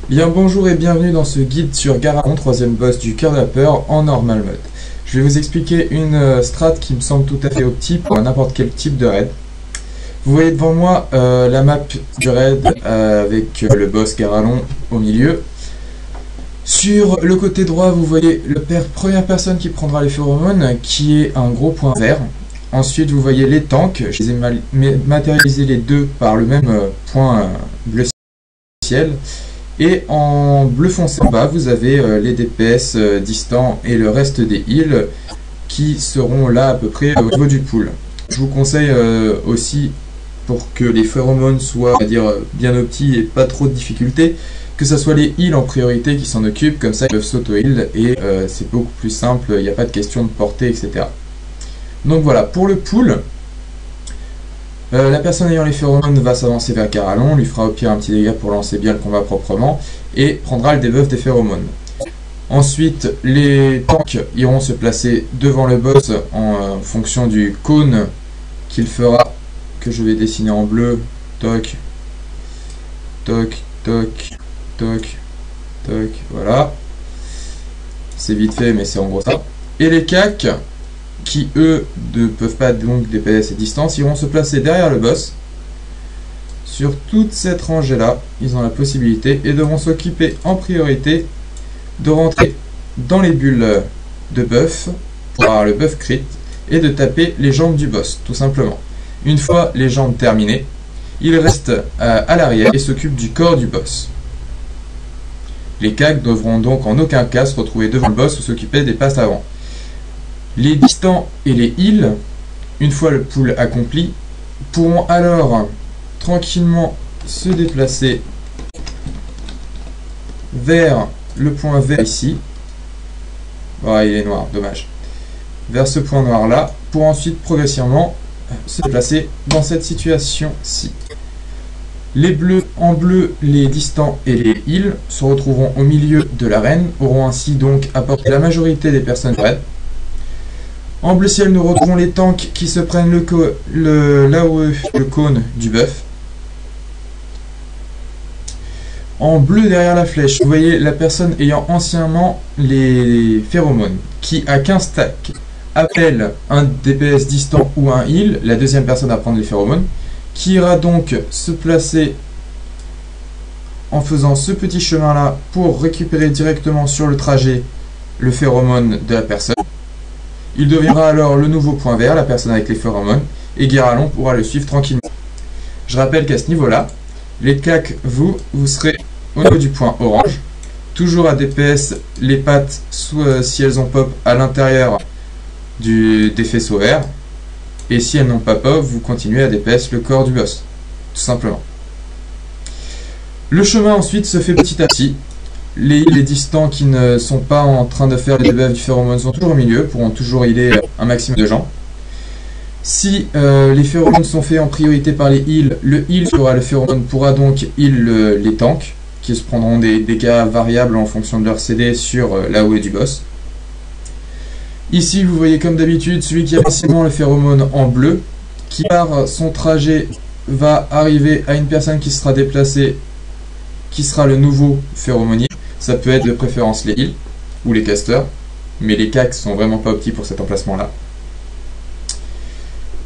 Bien bonjour et bienvenue dans ce guide sur Garalon, troisième boss du cœur de la peur en normal mode. Je vais vous expliquer une strat qui me semble tout à fait optique pour n'importe quel type de raid. Vous voyez devant moi la map du raid avec le boss Garalon au milieu. Sur le côté droit, vous voyez la première personne qui prendra les phéromones, qui est un gros point vert. Ensuite, vous voyez les tanks. Je les ai matérialisés les deux par le même point bleu ciel. Et en bleu foncé en bas, vous avez les DPS distants et le reste des heals qui seront là à peu près au niveau du pool. Je vous conseille aussi, pour que les phéromones soient, on va dire, bien optis et pas trop de difficultés, que ce soit les heals en priorité qui s'en occupent, comme ça ils peuvent s'auto-heal et c'est beaucoup plus simple, il n'y a pas de question de portée, etc. Donc voilà, pour le pool, la personne ayant les phéromones va s'avancer vers Garalon, lui fera au pire un petit dégât pour lancer bien le combat proprement, et prendra le debuff des phéromones. Ensuite, les tanks iront se placer devant le boss en fonction du cône qu'il fera, que je vais dessiner en bleu. Toc, toc, toc, toc, toc, voilà. C'est vite fait, mais c'est en gros ça. Et les cacs, qui eux ne peuvent pas donc DPS et distance, iront se placer derrière le boss. Sur toute cette rangée là, ils ont la possibilité et devront s'occuper en priorité de rentrer dans les bulles de buff pour avoir le buff crit et de taper les jambes du boss, tout simplement. Une fois les jambes terminées, ils restent à l'arrière et s'occupent du corps du boss. Les cacs devront donc en aucun cas se retrouver devant le boss ou s'occuper des passes avant. Les distants et les heals, une fois le pool accompli, pourront alors tranquillement se déplacer vers le point vert ici. Oh, il est noir, dommage. Vers ce point noir là, pour ensuite progressivement se placer dans cette situation-ci. Les bleus, en bleu, les distants et les heals se retrouveront au milieu de l'arène, auront ainsi donc apporté la majorité des personnes raid. En bleu ciel, nous retrouvons les tanks qui se prennent le cône du buff. En bleu derrière la flèche, vous voyez la personne ayant anciennement les phéromones, qui à 15 stacks appelle un DPS distant ou un heal, la deuxième personne à prendre les phéromones, qui ira donc se placer en faisant ce petit chemin là pour récupérer directement sur le trajet le phéromone de la personne. Il deviendra alors le nouveau point vert, la personne avec les phéromones, et Garalon pourra le suivre tranquillement. Je rappelle qu'à ce niveau-là, les cacs, vous serez au niveau du point orange, toujours à DPS les pattes, si elles ont pop à l'intérieur des faisceaux verts, et si elles n'ont pas pop, vous continuez à DPS le corps du boss, tout simplement. Le chemin ensuite se fait petit à petit. Les distants qui ne sont pas en train de faire les debuffs du phéromone sont toujours au milieu, pourront toujours healer un maximum de gens. Si les phéromones sont faits en priorité par les heals, le heal fera le phéromone pourra donc heal les tanks, qui se prendront des dégâts variables en fonction de leur CD sur la haut du boss. Ici, vous voyez comme d'habitude, celui qui a facilement le phéromone en bleu, qui par son trajet va arriver à une personne qui sera déplacée, qui sera le nouveau phéromonier. Ça peut être de préférence les heals ou les casters, mais les cacs sont vraiment pas optis pour cet emplacement-là.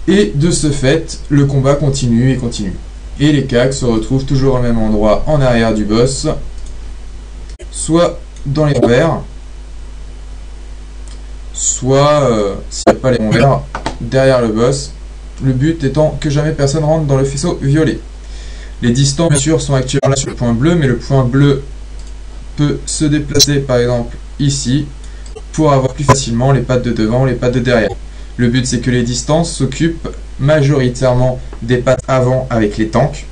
Et de ce fait, le combat continue et continue. Et les cacs se retrouvent toujours au même endroit en arrière du boss, soit dans les ronds verts, soit, s'il n'y a pas les ronds verts, derrière le boss. Le but étant que jamais personne rentre dans le faisceau violet. Les distants, bien sûr, sont actuellement là sur le point bleu, mais le point bleu peut se déplacer, par exemple, ici, pour avoir plus facilement les pattes de devant, les pattes de derrière. Le but, c'est que les distances s'occupent majoritairement des pattes avant avec les tanks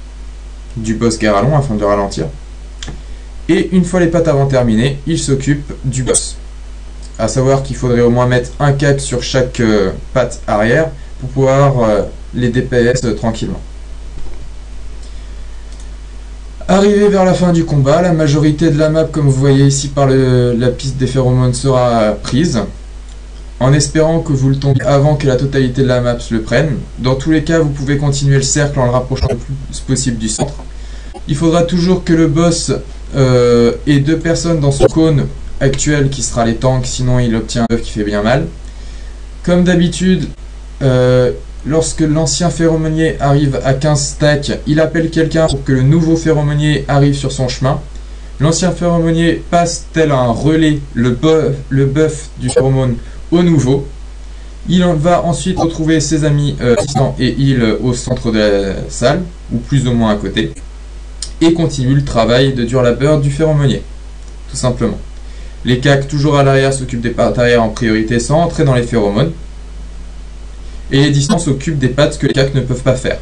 du boss Garalon, afin de ralentir. Et une fois les pattes avant terminées, il s'occupe du boss. A savoir qu'il faudrait au moins mettre un cac sur chaque patte arrière pour pouvoir les DPS tranquillement. Arrivé vers la fin du combat, la majorité de la map, comme vous voyez ici par la piste des phéromones, sera prise, en espérant que vous le tombiez avant que la totalité de la map se le prenne. Dans tous les cas, vous pouvez continuer le cercle en le rapprochant le plus possible du centre. Il faudra toujours que le boss et 2 personnes dans son cône actuel qui sera les tanks, sinon il obtient un buff qui fait bien mal. Comme d'habitude, lorsque l'ancien phéromonier arrive à 15 stacks, il appelle quelqu'un pour que le nouveau phéromonier arrive sur son chemin. L'ancien phéromonier passe tel un relais le buff du phéromone au nouveau. Il va ensuite retrouver ses amis distants et heal au centre de la salle, ou plus ou moins à côté, et continue le travail de dur labeur du phéromonier, tout simplement. Les cacs toujours à l'arrière s'occupent des pattes arrière en priorité sans entrer dans les phéromones, et les distants s'occupent des pattes que les cacs ne peuvent pas faire.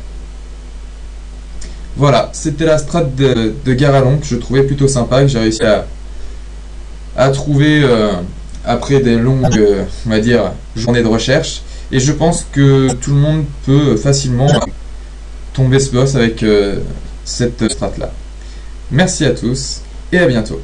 Voilà, c'était la strat de Garalon que je trouvais plutôt sympa, que j'ai réussi à trouver après des longues, on va dire, journées de recherche. Et je pense que tout le monde peut facilement tomber ce boss avec cette strat là. Merci à tous et à bientôt.